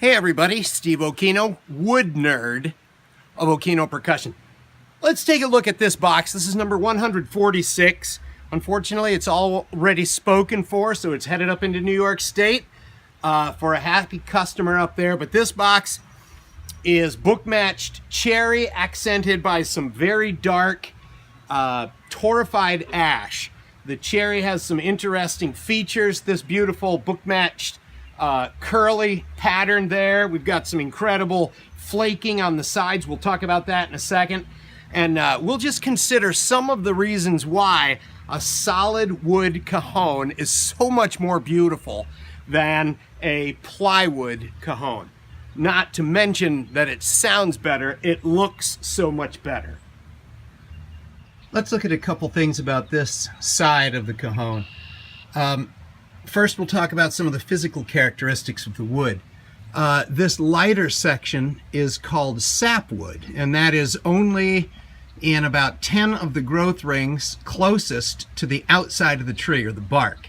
Hey everybody, Steve Occhino, wood nerd of Occhino Percussion. Let's take a look at this box. This is number 146. Unfortunately, it's already spoken for, so it's headed up into New York State for a happy customer up there. But this box is book-matched cherry, accented by some very dark torrefied ash. The cherry has some interesting features. This beautiful book-matched curly pattern there. We've got some incredible flaking on the sides. We'll talk about that in a second. And we'll just consider some of the reasons why a solid wood cajon is so much more beautiful than a plywood cajon. Not to mention that it sounds better, it looks so much better. Let's look at a couple things about this side of the cajon. First, we'll talk about some of the physical characteristics of the wood. This lighter section is called sapwood, and that is only in about 10 of the growth rings closest to the outside of the tree, or the bark.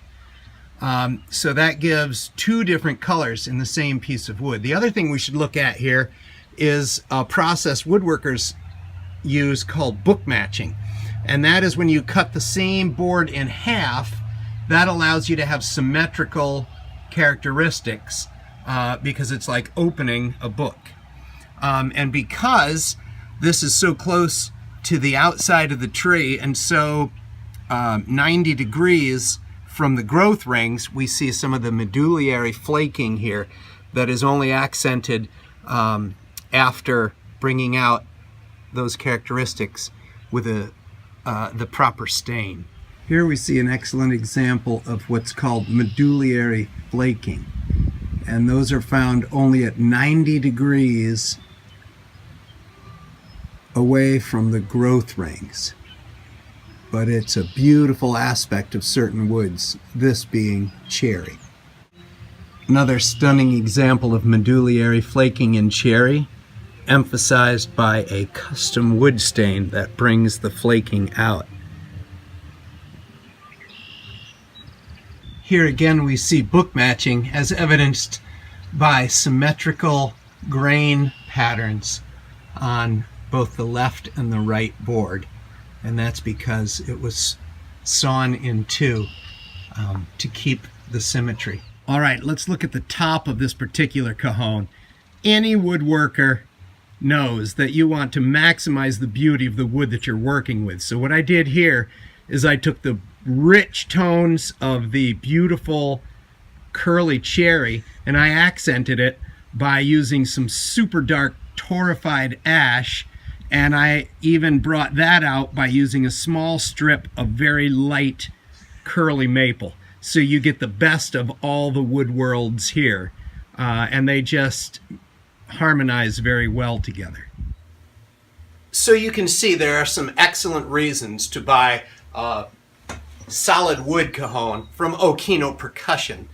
So that gives two different colors in the same piece of wood. The other thing we should look at here is a process woodworkers use called book matching. And that is when you cut the same board in half, that allows you to have symmetrical characteristics because it's like opening a book. And because this is so close to the outside of the tree and so 90 degrees from the growth rings, we see some of the medullary flaking here that is only accented after bringing out those characteristics with the proper stain. Here we see an excellent example of what's called medullary flaking, and those are found only at 90 degrees away from the growth rings. But it's a beautiful aspect of certain woods, this being cherry. Another stunning example of medullary flaking in cherry, emphasized by a custom wood stain that brings the flaking out. Here again we see book matching as evidenced by symmetrical grain patterns on both the left and the right board. And that's because it was sawn in two to keep the symmetry. All right, let's look at the top of this particular cajon. Any woodworker knows that you want to maximize the beauty of the wood that you're working with. So what I did here is I took the rich tones of the beautiful curly cherry and I accented it by using some super dark torrefied ash, and I even brought that out by using a small strip of very light curly maple. So you get the best of all the wood worlds here, and they just harmonize very well together. So you can see there are some excellent reasons to buy solid wood cajon from Occhino Percussion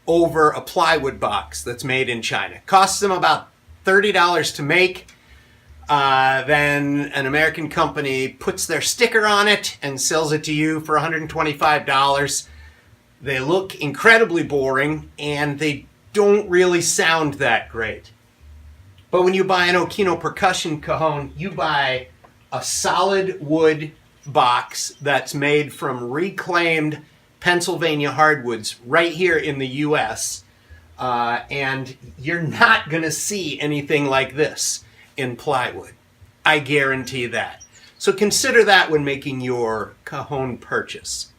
over a plywood box that's made in China. Costs them about $30 to make. Then an American company puts their sticker on it and sells it to you for $125. They look incredibly boring and they don't really sound that great. But when you buy an Occhino Percussion cajon, you buy a solid wood box that's made from reclaimed Pennsylvania hardwoods right here in the US, and you're not going to see anything like this in plywood. I guarantee that. So consider that when making your cajon purchase.